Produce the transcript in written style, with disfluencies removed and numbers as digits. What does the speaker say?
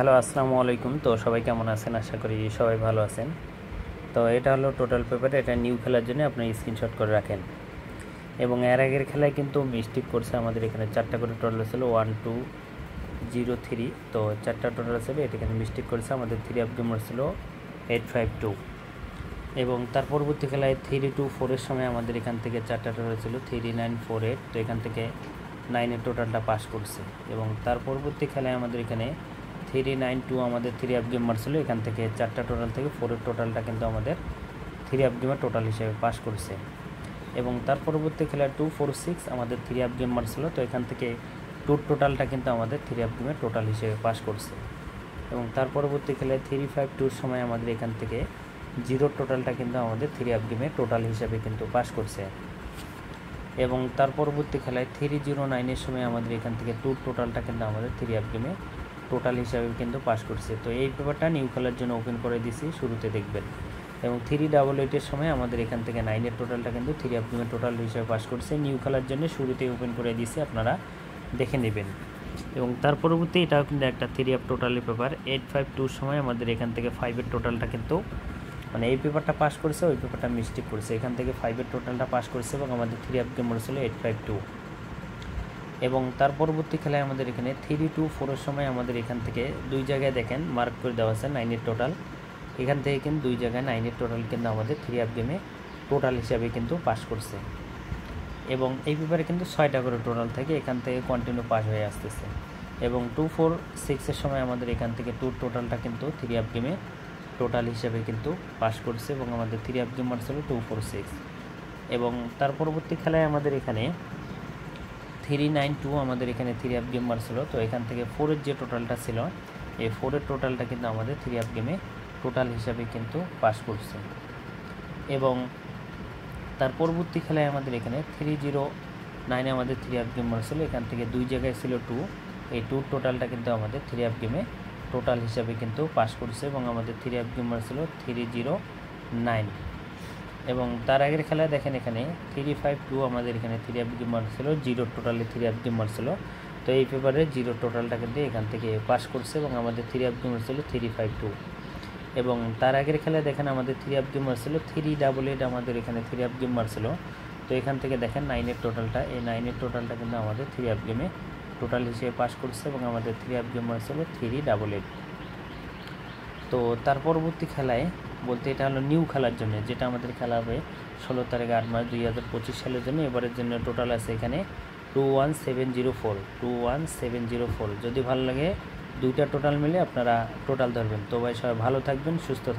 Hello, আসসালামু আলাইকুম। তো সবাই কেমন আছেন? আশা করি সবাই ভালো আছেন। তো এটা হলো টোটাল পেপার। এটা নিউ খেলার জন্য আপনি স্ক্রিনশট করে রাখেন। এবং এর আগের খেলায় কিন্তু মিস্টেক করছে। আমাদের এখানে 4টা করে টোটাল ছিল 1 2 0 3। তো 4টা টোটাল ছিল, এটা এখানে মিস্টেক করেছে। আমাদের 3 অফ গেমার ছিল 8 5 2। এবং তার পরবর্তী খেলায় 3 2 4 এর সময় আমাদের এখান থেকে 4টা টোটাল ছিল 3 9 4 8। তো এখান থেকে 9 এর টোটালটা পাস করছে। এবং তার পরবর্তী খেলায় আমাদের এখানে 3 9 2 আমাদের 3 অফ গেম মারছিল। এখান থেকে 4টা টোটাল থেকে 4 এর টোটালটা কিন্তু আমাদের 3 অফ গেমের টোটাল হিসেবে পাস করছে। এবং তার পরবর্তী খেলায় 2 4 6 আমাদের 3 অফ গেম মারছিল। তো এখান থেকে 2 টোটালটা কিন্তু আমাদের 3 অফ গেমের টোটাল হিসেবে পাস করছে। এবং তার পরবর্তী খেলায় 3 5 2 সময় আমাদের এখান থেকে 0 টোটালটা কিন্তু আমাদের 3 অফ গেমের টোটাল হিসাবে কিন্তু পাস করছে। এবং তার পরবর্তী খেলায় 3 0 9 এর সময় আমাদের এখান থেকে 2 টোটালটা কিন্তু আমাদের 3 অফ গেমে টোটাল হিসাবে কিন্তু পাস করছে। তো এই পেপারটা নিউ খেলার জন্য ওপেন করে দিছি, শুরুতে দেখবেন। এবং 3 8 এর সময় আমাদের এখান থেকে 9 এর টোটালটা কিন্তু 3 অফ গেমের টোটাল হিসাবে পাস করছে। নিউ খেলার জন্য শুরুতেই ওপেন করে দিছি, আপনারা দেখে নেবেন। এবং তার পরবর্তী এটাও কিন্তু একটা 3 অফ টোটালের পেপার। 8 5 2 সময় আমাদের এখান থেকে 5 এর টোটালটা কিন্তু মানে এই পেপারটা পাস করেছে, ওই পেপারটা মিস্টেক করেছে। এখান থেকে 5 এর টোটালটা পাস করেছে এবং আমাদের 3 অফ গেম ছিল 8 5 2। এবং তার পরবর্তী খেলায় আমাদের এখানে 3 2 4 এর সময় আমাদের এখান থেকে দুই জায়গায় দেখেন মার্ক করে দেওয়া আছে 9 এর টোটাল। এখান থেকে কিন্তু দুই জায়গায় 9 এর টোটাল কিন্তু আমাদের 3 অফ গেমে টোটাল হিসাবে কিন্তু পাস করছে। এবং এই পেপারে কিন্তু 6টা করে টোটাল থেকে এখান থেকে কন্টিনিউ পাস হয়ে আসতেছে। এবং 2 4 6 এর সময় আমাদের এখান থেকে 2 টোটালটা কিন্তু 3 অফ গেমে টোটাল হিসেবে কিন্তু পাস করছে এবং আমাদের 3 অফ গেম ছিল 2 4 6। এবং তার পরবর্তী খেলায় আমাদের এখানে 3 9 2 আমাদের এখানে 3 অফ গেম ছিল। তো এখান থেকে 4 এর যে টোটালটা ছিল, এই 4 এর টোটালটা কিন্তু আমাদের 3 অফ গেমে টোটাল হিসাবে কিন্তু পাস করছে। এবং তার পরবর্তী খেলায় আমাদের এখানে 3 0 9 আমাদের 3 অফ গেম ছিল। এখান থেকে দুই জায়গায় ছিল 2, এই 2 টোটালটা কিন্তু আমাদের 3 অফ গেমে টোটাল হিসাবে কিন্তু পাস করছে এবং আমাদের 3 অফ গেম ছিল 3 0 9। এবং তার আগের খেলায় দেখেন এখানে 3 5 2 আমাদের এখানে 3 অফ গেম ছিল, 0 টোটালে 3 অফ গেম ছিল। তো এই পেপারে 0 টোটালটা কিন্তু এখান থেকে পাস করছে এবং আমাদের 3 অফ গেম ছিল 3 5 2। এবং তার আগের খেলায় দেখেন আমাদের 3 অফ গেম ছিল 3 8 আমাদের এখানে 3 অফ গেম ছিল। তো এখান থেকে দেখেন 9 এর টোটালটা, এই 9 এর টোটালটা কিন্তু আমাদের 3 অফ গেমে টোটাল হিসেবে পাস করছে এবং আমাদের 3 অফ গেম ছিল 3 8 8। তো তার পরবর্তী খেলায় বলতে এটা হলো নিউ খেলার জন্য, যেটা আমাদের খেলা হবে 16 তারিখ 8 মার্চ 2025 সালের জন্য। এবারের জন্য টোটাল আছে এখানে 21704 21704। যদি ভালো লাগে দুইটা টোটাল মিলে আপনারা টোটাল ধরবেন। তো ভাই সবাই ভালো থাকবেন, সুস্থ থাকবেন।